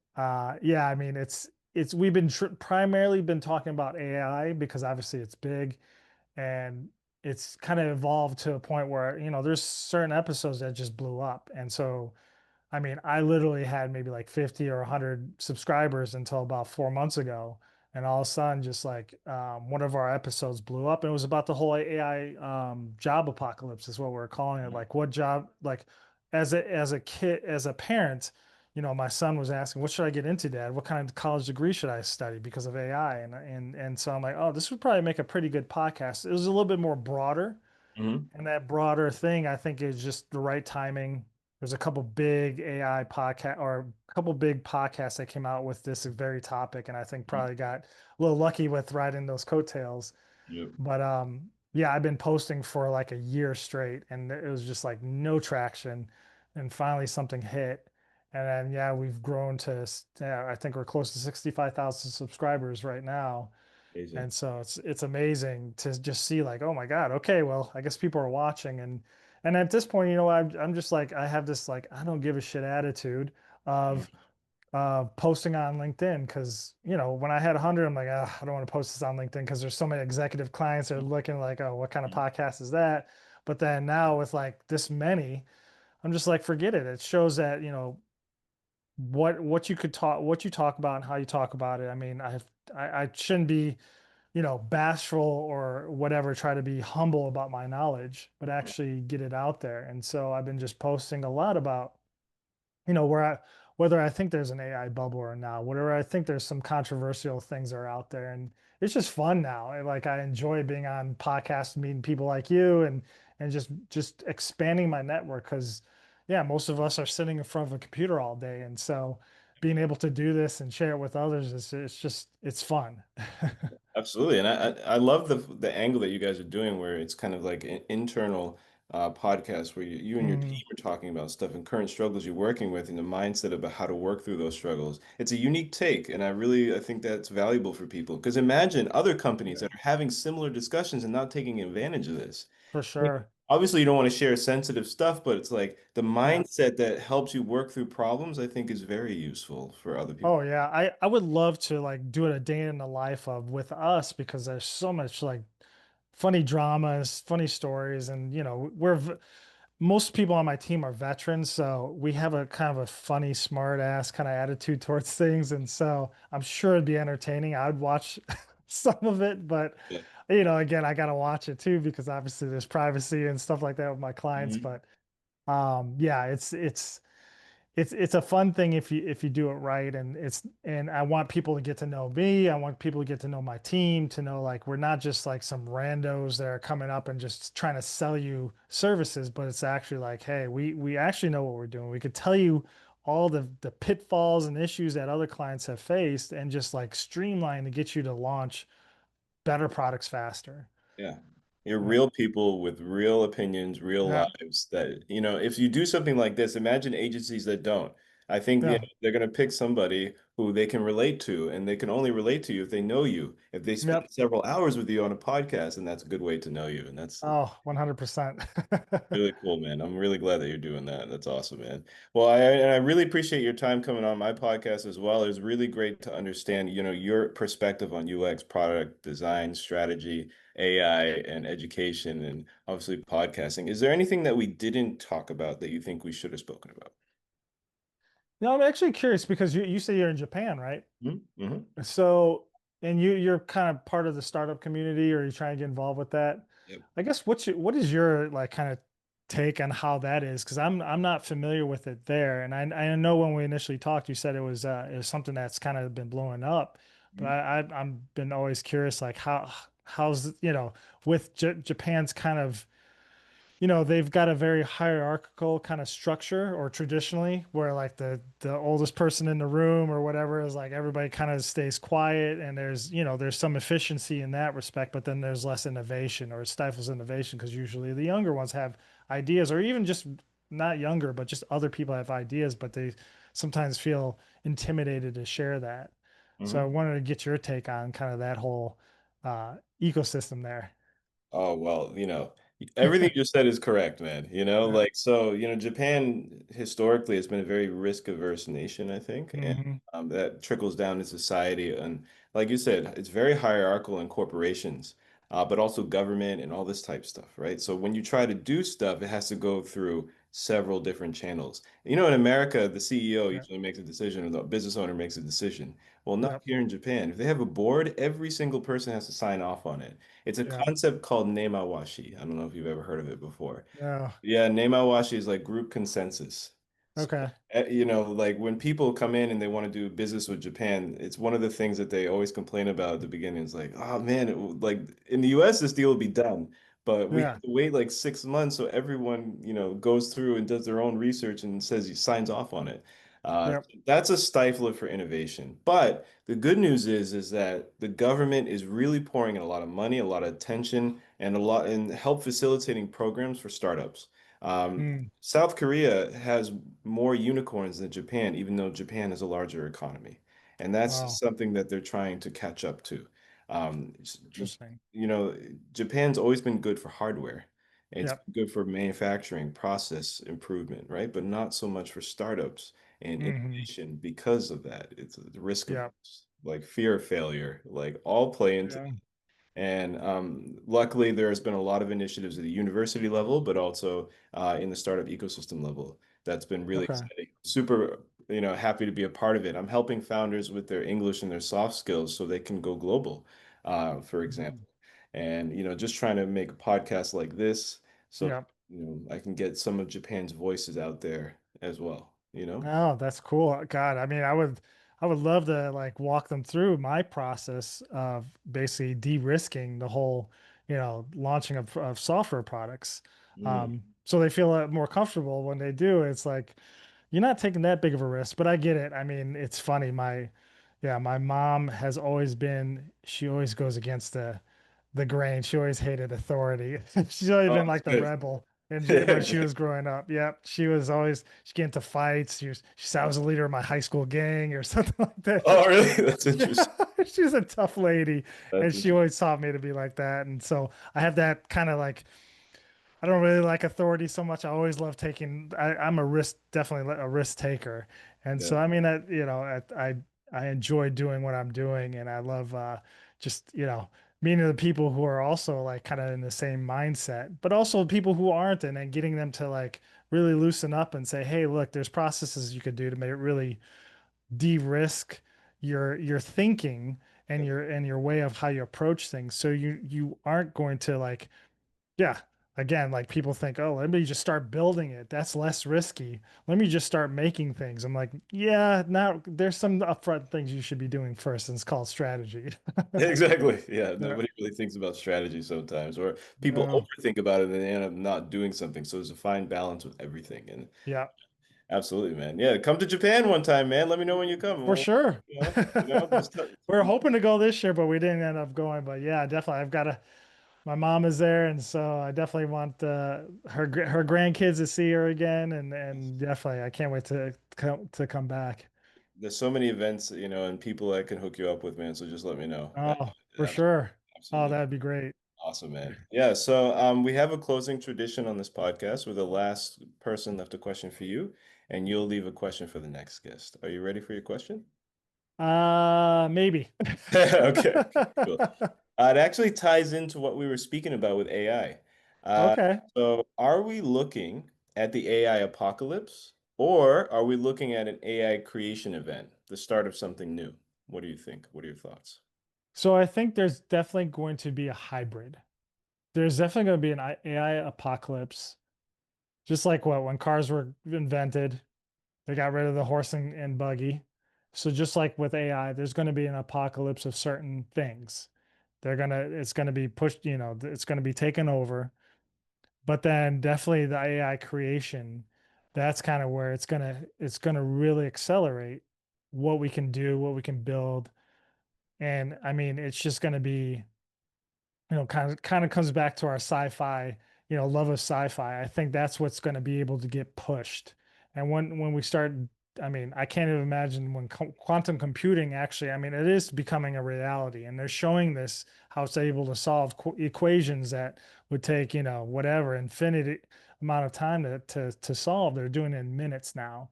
B: yeah, I mean, it's we've been primarily been talking about AI because obviously it's big and it's kind of evolved to a point where, there's certain episodes that just blew up. And so I mean, I literally had maybe like 50 or 100 subscribers until about 4 months ago. And all of a sudden, just like one of our episodes blew up. And it was about the whole AI job apocalypse, is what we're calling it. Like, what job, like, as a kid, as a parent, my son was asking, "What should I get into, Dad? What kind of college degree should I study because of AI?" And so I'm like, "Oh, this would probably make a pretty good podcast." It was a little bit more broader,
A: Hmm.
B: and that broader thing, I think, is just the right timing. There's a couple big AI podcast or a couple big podcasts that came out with this very topic, and I think probably got a little lucky with riding those coattails.
A: Yep.
B: But yeah, I've been posting for like a year straight, and it was just like no traction, and finally something hit, and then yeah, we've grown to yeah, I think we're close to 65,000 subscribers right now.
A: Amazing.
B: And so it's amazing to just see like, oh my God, okay, well, I guess people are watching. And at this point, I'm just like, I have this like I don't give a shit attitude of posting on LinkedIn, because when I had 100, I'm like, I don't want to post this on LinkedIn because there's so many executive clients that are looking like, oh, what kind of podcast is that? But then now with like this many, I'm just like, forget it. It shows that, what you talk about and how you talk about it. I mean, I shouldn't be bashful or whatever, try to be humble about my knowledge, but actually get it out there. And so I've been just posting a lot about, whether I think there's an AI bubble or not, whatever I think there's some controversial things that are out there. And it's just fun now. And like I enjoy being on podcasts, meeting people like you, and just expanding my network, because yeah, most of us are sitting in front of a computer all day. And so being able to do this and share it with others is it's fun.
A: Absolutely, and I love the angle that you guys are doing, where it's kind of like an internal podcast where you and your team
B: Mhm.
A: are talking about stuff and current struggles you're working with, and the mindset about how to work through those struggles. It's a unique take, and I think that's valuable for people, because imagine other companies that
B: Yeah,
A: are having similar discussions and not taking advantage of this.
B: for
A: Like,
B: sure.
A: obviously, you don't want to share sensitive stuff, but it's like the
B: Yeah.
A: mindset that helps you work through problems, I think, is very useful for other people.
B: Oh yeah, I would love to like do it a day in the life of with us, because there's so much like funny dramas, funny stories, and most people on my team are veterans, so we have a kind of a funny, smart ass kind of attitude towards things, and so I'm sure it'd be entertaining. I would watch some of it, but
A: Yeah.
B: again, I gotta watch it too, because obviously there's privacy and stuff like that with my clients.
A: Mhm.
B: But yeah, it's a fun thing if you do it right. And I want people to get to know me. I want people to get to know my team, to know like we're not just like some randos that are coming up and just trying to sell you services, but it's actually like, hey, we actually know what we're doing. We could tell you all the pitfalls and issues that other clients have faced, and just like streamline to get you to launch better products faster.
A: Yeah. You're
B: Yeah.
A: real people with real opinions, real
B: Yeah.
A: lives that, if you do something like this, imagine agencies that don't. I think
B: Yeah.
A: they're going to pick somebody who they can relate to, and they can only relate to you if they know you. If they spend
B: Yep.
A: several hours with you on a podcast, and that's a good way to know you. And that's
B: Oh, 100%.
A: really cool, man. I'm really glad that you're doing that. That's awesome, man. Well, and I really appreciate your time coming on my podcast as well. It was really great to understand, your perspective on UX, product design, strategy, AI, and education, and obviously podcasting. Is there anything that we didn't talk about that you think we should have spoken about?
B: Now, I'm actually curious, because you say you're in Japan, right?
A: Mm-hmm.
B: So, and you're kind of part of the startup community, or you trying to get involved with that.
A: Yep.
B: I guess what is your like kind of take on how that is? Because I'm not familiar with it there, and I know when we initially talked, you said it was something that's kind of been blowing up, but
A: Mhm.
B: I'm been always curious like how's with Japan's kind of, they've got a very hierarchical kind of structure, or traditionally, where like the oldest person in the room or whatever is like everybody kind of stays quiet, and there's some efficiency in that respect, but then there's less innovation, or it stifles innovation, because usually the younger ones have ideas, or even just not younger, but just other people have ideas, but they sometimes feel intimidated to share that. So I
A: Mhm.
B: wanted to get your take on kind of that whole ecosystem there.
A: Oh, well, everything you just said is correct, man.
B: Yeah.
A: Japan historically has been a very risk-averse nation, I think, and
B: Hmm.
A: that trickles down in society. And like you said, it's very hierarchical in corporations, but also government and all this type stuff, right? So when you try to do stuff, it has to go through several different channels. You know, in America, the CEO
B: Yeah.
A: usually makes a decision or the business owner makes a decision. Well, not
B: Yep.
A: here in Japan. If they have a board, every single person has to sign off on it. It's a
B: Yep.
A: concept called nemawashi. I don't know if you've ever heard of it before.
B: No.
A: Yeah, nemawashi is like group consensus. So,
B: Okay.
A: you know, like when people come in and they want to do business with Japan, it's one of the things that they always complain about at the beginning. It's like, oh man, like in the US, this deal will be done, but we
B: Yeah.
A: have to wait like 6 months so everyone, you know, goes through and does their own research and says he signs off on it.
B: Yep.
A: That's a stifler for innovation. But the good news is that the government is really pouring in a lot of money, a lot of attention, and a lot in help facilitating programs for startups.
B: Mm.
A: South Korea has more unicorns than Japan, even though Japan is a larger economy. And that's
B: Wow.
A: something that they're trying to catch up to.
B: Interesting.
A: You know, Japan's always been good for hardware. It's
B: Yep.
A: been good for manufacturing, process improvement, right? But not so much for startups and
B: Hmm.
A: innovation because of that. It's the risk of
B: Yep.
A: like fear of failure, like all play into
B: Yeah.
A: and luckily, there has been a lot of initiatives at the university level, but also in the startup ecosystem level. That's been really
B: Okay.
A: exciting. Super, you know, happy to be a part of it. I'm helping founders with their English and their soft skills so they can go global, for
B: Mhm.
A: example. And, you know, just trying to make a podcast like this so,
B: Yep.
A: you know, I can get some of Japan's voices out there as well, you know?
B: Oh, that's cool. God, I mean, I would love to like walk them through my process of basically de-risking the whole, launching of software products.
A: Mm.
B: So they feel more comfortable when they do. It's like you're not taking that big of a risk, but I get it. I mean, it's funny. My mom has always been, she always goes against the grain. She always hated authority. She's always
A: Oh,
B: been like the
A: good.
B: rebel. And when she was growing up, yep, she get into fights. She said I was a leader of my high school gang or something like that.
A: Oh, really? That's
B: Yeah,
A: interesting.
B: she was a tough lady, and
A: That's
B: she
A: interesting.
B: always taught me to be like that. And so I have that kind of like I don't really like authority so much. I always love taking. I'm a risk, definitely a risk taker, and
A: Yeah.
B: so I mean, I enjoy doing what I'm doing, and I love just meeting the people who are also like kind of in the same mindset, but also people who aren't, and then getting them to like really loosen up and say, hey, look, there's processes you could do to make it really de-risk your thinking and your way of how you approach things, so you aren't going to like yeah. Again, like people think, oh, let me just start building it. That's less risky. Let me just start making things. I'm like, yeah, now there's some upfront things you should be doing first, and it's called strategy.
A: Exactly. Yeah,
B: Yeah.
A: nobody really thinks about strategy sometimes, or people
B: No.
A: overthink about it and they end up not doing something. So there's a fine balance with everything. And
B: Yeah,
A: absolutely, man. Yeah, come to Japan one time, man. Let me know when you come.
B: for
A: Well,
B: sure.
A: just
B: We're hoping to go this year, but we didn't end up going. But yeah, definitely. My mom is there, and so I definitely want her grandkids to see her again, and definitely I can't wait to come back.
A: there's so many events, and people I can hook you up with, man. So just let me know.
B: Oh, for
A: Abs-
B: sure. Oh,
A: Absolutely.
B: that'd be great.
A: Awesome, man. Yeah, so we have a closing tradition on this podcast where the last person left a question for you, and you'll leave a question for the next guest. Are you ready for your question?
B: Maybe.
A: Okay, cool. It actually ties into what we were speaking about with AI.
B: Okay.
A: So, are we looking at the AI apocalypse, or are we looking at an AI creation event, the start of something new? What do you think? What are your thoughts?
B: So I think there's definitely going to be a hybrid. There's definitely going to be an AI apocalypse, just like what when cars were invented, they got rid of the horse and buggy. So just like with AI, there's going to be an apocalypse of certain things. It's going to be pushed, it's going to be taken over. But then definitely the AI creation, that's kind of where it's gonna really accelerate what we can do, what we can build. And I mean, it's just gonna be, kind of comes back to our sci-fi, love of sci-fi. I think that's what's going to be able to get pushed. And when we start, I mean, I can't even imagine when quantum computing actually, I mean, it is becoming a reality, and they're showing this how it's able to solve equations that would take, whatever infinite amount of time to solve. They're doing it in minutes now.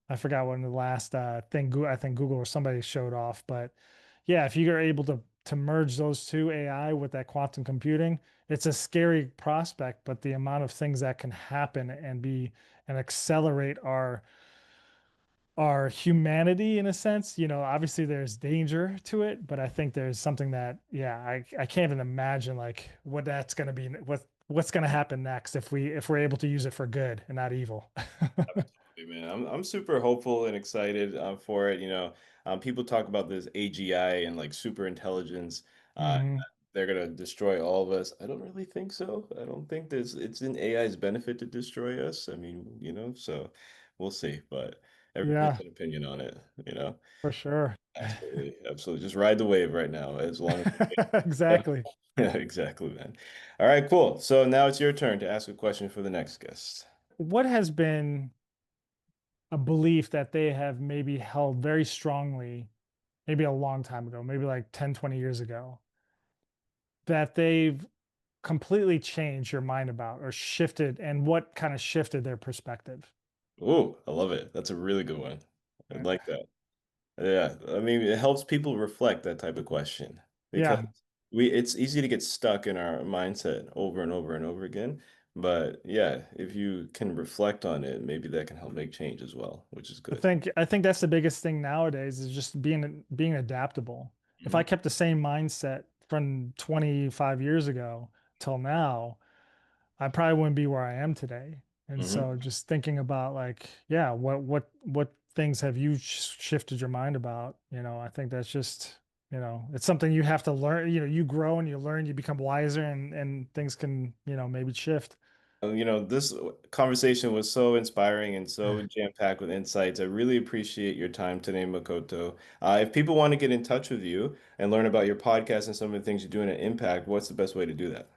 B: I forgot when the last thing I think Google or somebody showed off, but yeah, if you're able to to merge those two, AI with that quantum computing, it's a scary prospect, but the amount of things that can happen and be and accelerate our humanity in a sense, obviously there's danger to it, but I think there's something that, yeah, I can't even imagine like what that's going to be, what's going to happen next if we're able to use it for good and not evil.
A: Hey, man, I'm super hopeful and excited for it. People talk about this AGI and like super intelligence.
B: Hmm.
A: They're gonna destroy all of us. I don't really think so. I don't think it's in AI's benefit to destroy us. I mean, so we'll see. But everybody has
B: Yeah,
A: an opinion on it.
B: for sure.
A: Absolutely, absolutely. Just ride the wave right now, as long as
B: Exactly.
A: yeah, exactly, man. All right, cool. So now it's your turn to ask a question for the next guest.
B: What has been a belief that they have maybe held very strongly, maybe a long time ago, maybe like 10, 20 years ago, that they've completely changed your mind about or shifted, and what kind of shifted their perspective?
A: Oh, I love it. That's a really good one. I
B: Right.
A: like that. Yeah, I mean, it helps people reflect that type of question because
B: Yeah,
A: it's easy to get stuck in our mindset over and over and over again. But yeah, if you can reflect on it, maybe that can help make change as well, which is good.
B: I think that's the biggest thing nowadays is just being adaptable. If
A: Mhm.
B: I kept the same mindset from 25 years ago till now, I probably wouldn't be where I am today. And
A: Mhm.
B: so just thinking about like, yeah, what things have you shifted your mind about? I think that's just, it's something you have to learn. You grow and you learn, you become wiser, and things can, maybe shift.
A: This conversation was so inspiring and so jam-packed with insights. I really appreciate your time today, Makoto. If people want to get in touch with you and learn about your podcast and some of the things you're doing at Impact, what's the best way to do that?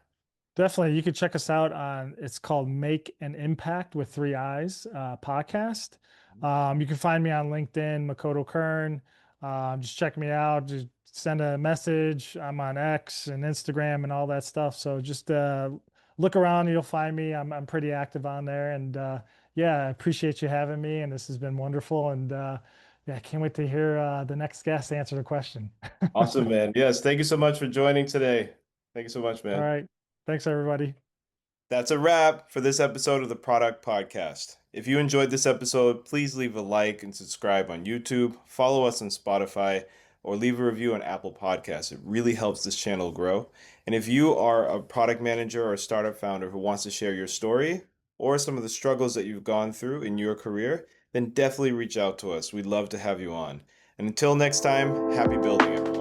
B: Definitely. You could check us out it's called Make an Impact with three eyes podcast. You can find me on LinkedIn, Makoto Kern. Just check me out. Just send a message. I'm on X and Instagram and all that stuff. So just look around, you'll find me. I'm pretty active on there. And yeah, I appreciate you having me. And this has been wonderful. And yeah, I can't wait to hear the next guest answer the question.
A: Awesome, man. Yes, thank you so much for joining today. Thank you so much,
B: All
A: man.
B: right. Thanks, everybody.
A: That's a wrap for this episode of the Product Podcast. If you enjoyed this episode, please leave a like and subscribe on YouTube, follow us on Spotify, or leave a review on Apple Podcasts. It really helps this channel grow. And if you are a product manager or a startup founder who wants to share your story or some of the struggles that you've gone through in your career, then definitely reach out to us. We'd love to have you on. And until next time, happy building, everyone.